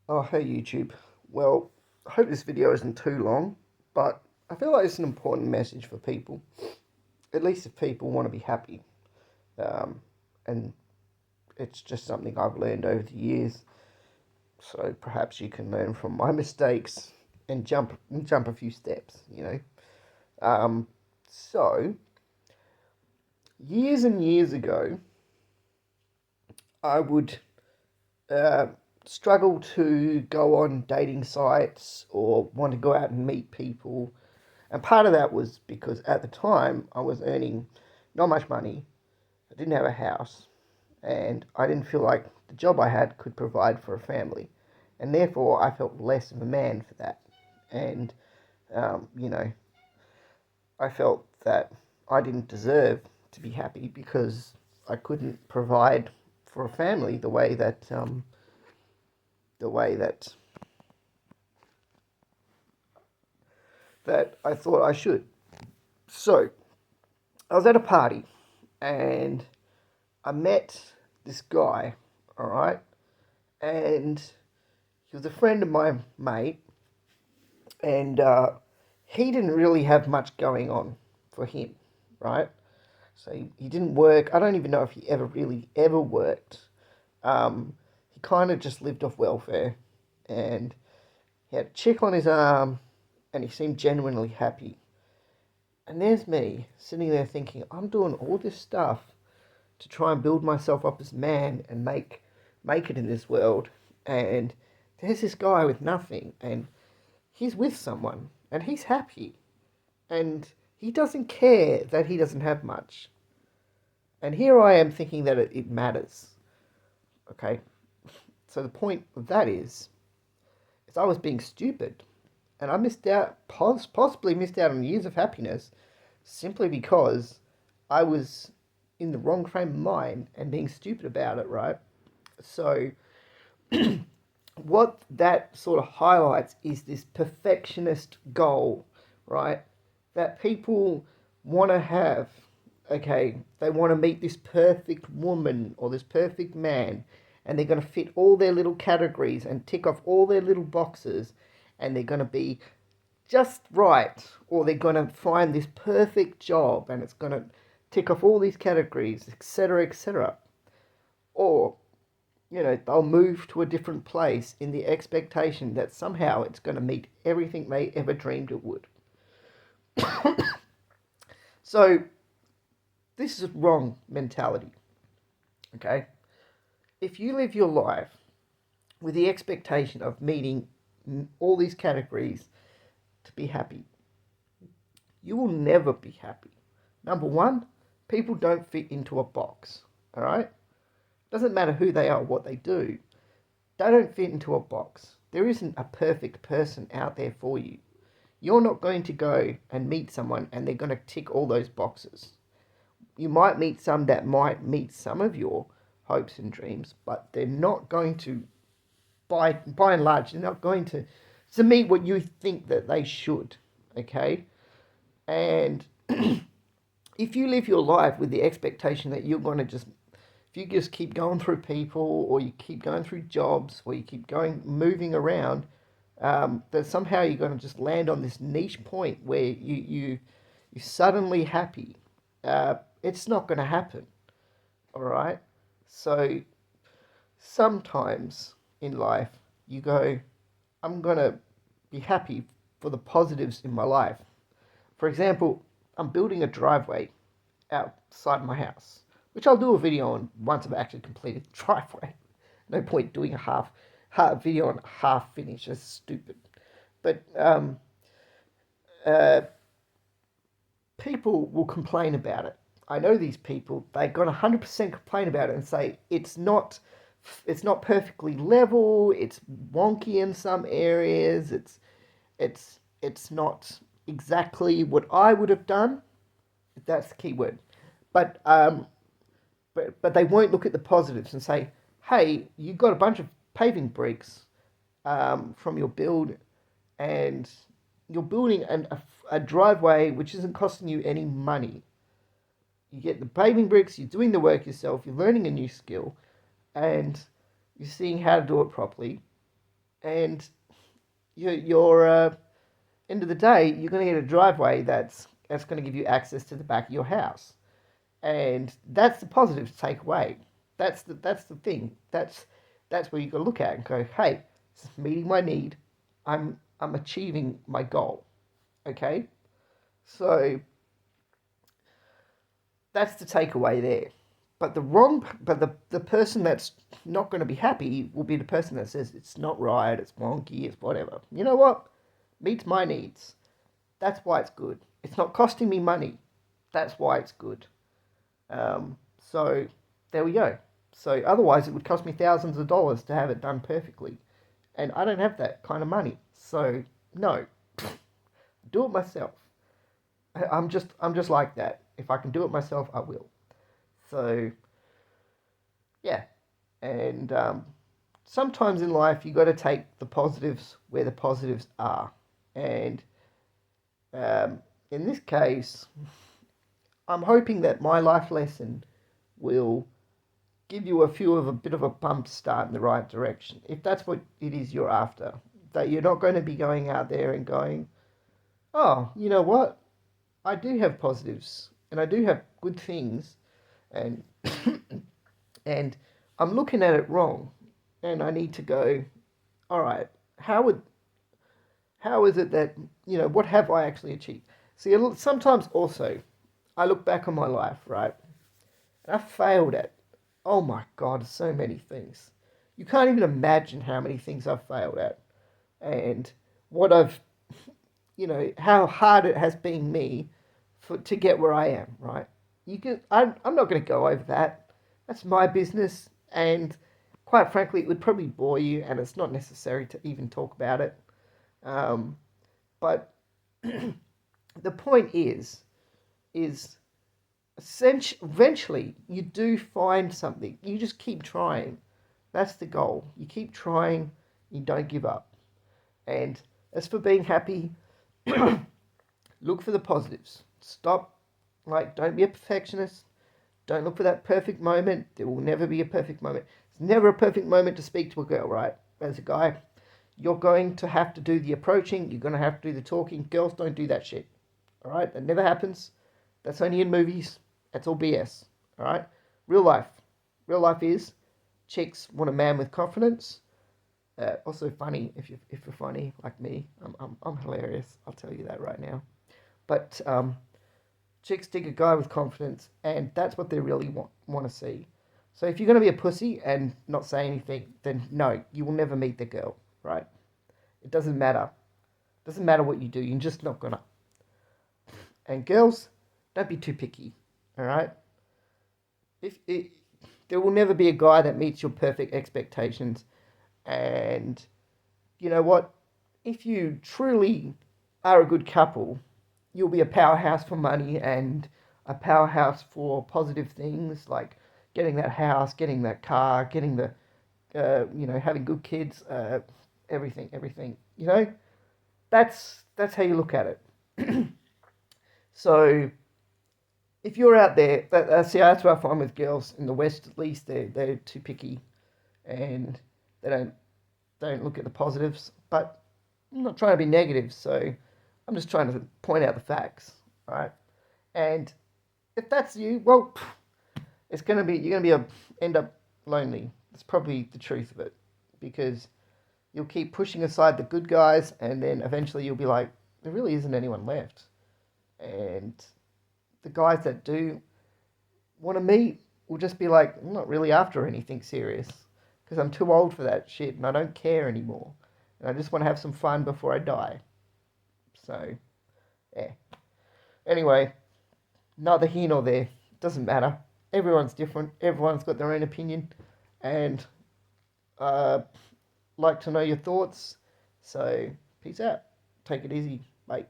Oh, hey YouTube. Well, I hope this video isn't too long, but I feel like it's an important message for people, at least if people want to be happy. Um, and it's just something I've learned over the years, so perhaps you can learn from my mistakes and jump a few steps. Um, so, years and years ago, I would uh, struggle to go on dating sites or want to go out and meet people. And part of that was because at the time I was earning not much money, I didn't have a house, and I didn't feel like the job I had could provide for a family. And therefore, I felt less of a man for that. And, um, you know, I felt that I didn't deserve to be happy because I couldn't provide for a family the way that I thought I should. So I was at a party and I met this guy, all right, and he was a friend of my mate, and he didn't really have much going on for him, right? So he didn't work. I don't even know if he ever really ever worked. He kind of just lived off welfare, and he had a chick on his arm, and he seemed genuinely happy. And there's me sitting there thinking, I'm doing all this stuff to try and build myself up as a man and make it in this world. And there's this guy with nothing, and he's with someone, and he's happy, and he doesn't care that he doesn't have much. And here I am thinking that it matters. Okay, so the point of that is I was being stupid, and I missed out, possibly missed out on years of happiness, simply because I was in the wrong frame of mind and being stupid about it, right? So what that sort of highlights is this perfectionist goal, right? That people want to have. Okay, they want to meet this perfect woman or this perfect man, and they're going to fit all their little categories and tick off all their little boxes, and they're going to be just right, or they're going to find this perfect job and it's going to tick off all these categories, etc., etc. Or they'll move to a different place in the expectation that somehow it's going to meet everything they ever dreamed it would. So this is wrong mentality. Okay, if you live your life with the expectation of meeting all these categories to be happy, you will never be happy. Number one, people don't fit into a box. All right, doesn't matter who they are, what they do. They don't fit into a box. There isn't a perfect person out there for you. You're not going to go and meet someone and they're going to tick all those boxes. You might meet some that might meet some of your hopes and dreams, but they're not going to, by and large, they're not going to meet what you think that they should. Okay? And if you live your life with the expectation that you're going to just, if you just keep going through people, or you keep going through jobs, or you keep going moving around, that somehow you're going to just land on this niche point where you're suddenly happy. It's not going to happen. All right. So sometimes in life you go, I'm going to be happy for the positives in my life. For example, I'm building a driveway outside my house, which I'll do a video on once I've actually completed the driveway. No point doing a half video on half finish. That's stupid. But uh, people will complain about it. I know these people. They're gonna 100% complain about it and say it's not perfectly level. It's wonky in some areas. It's not exactly what I would have done. That's the key word. But but they won't look at the positives and say, hey, you got a bunch of paving bricks from your build, and you're building a driveway which isn't costing you any money. You get the paving bricks, you're doing the work yourself, you're learning a new skill, and you're seeing how to do it properly. and you're end of the day, you're going to get a driveway that's going to give you access to the back of your house, and that's the positive to take away. That's the thing. That's where you got to look at and go, hey, it's meeting my need. I'm achieving my goal. Okay, so that's the takeaway there. But the person that's not going to be happy will be the person that says it's not right, it's wonky, it's whatever. You know what? Meets my needs. That's why it's good. It's not costing me money. That's why it's good. So there we go. So otherwise, it would cost me thousands of dollars to have it done perfectly, and I don't have that kind of money. So no, do it myself. I'm just like that. If I can do it myself, I will. So yeah, and sometimes in life you got to take the positives where the positives are, and um, in this case, I'm hoping that my life lesson will give you a bit of a bump start in the right direction. If that's what it is you're after, that you're not going to be going out there and going, oh, you know what? I do have positives and I do have good things, and and I'm looking at it wrong, and I need to go, all right, how would how is it that, what have I actually achieved? See, sometimes also I look back on my life, right, and I failed at, oh my God, so many things. You can't even imagine how many things I've failed at, and what I've, how hard it has been me to get where I am, right? I'm not going to go over that. That's my business, and quite frankly, it would probably bore you, and it's not necessary to even talk about it. Um, but the point is eventually you do find something. You just keep trying. That's the goal. You keep trying. You don't give up. And as for being happy, look for the positives. Stop, don't be a perfectionist. Don't look for that perfect moment. There will never be a perfect moment. It's never a perfect moment to speak to a girl, right? As a guy, you're going to have to do the approaching. You're going to have to do the talking. Girls don't do that shit. All right? That never happens. That's only in movies. That's all BS. All right? Real life. Real life is chicks want a man with confidence. Also funny if you're funny like me. I'm hilarious. I'll tell you that right now. But chicks dig a guy with confidence, and that's what they really want to see. So if you're going to be a pussy and not say anything, then no, you will never meet the girl, right? It doesn't matter. It doesn't matter what you do. You're just not gonna. And girls, don't be too picky, all right? If it, there will never be a guy that meets your perfect expectations, and you know what? If you truly are a good couple, you'll be a powerhouse for money and a powerhouse for positive things like getting that house, getting that car, getting having good kids, everything. That's how you look at it. So if you're out there, see, that's what I find with girls in the West. At least they're too picky, and they don't look at the positives. But I'm not trying to be negative, so I'm just trying to point out the facts, right? And if that's you, well, you're gonna end up lonely. That's probably the truth of it, because you'll keep pushing aside the good guys, and then eventually you'll be like, there really isn't anyone left, and the guys that do want to meet will just be like, I'm not really after anything serious because I'm too old for that shit and I don't care anymore, and I just want to have some fun before I die. So, yeah. Anyway, neither here nor there. Doesn't matter. Everyone's different. Everyone's got their own opinion, and uh, like to know your thoughts. So, peace out. Take it easy. Bye.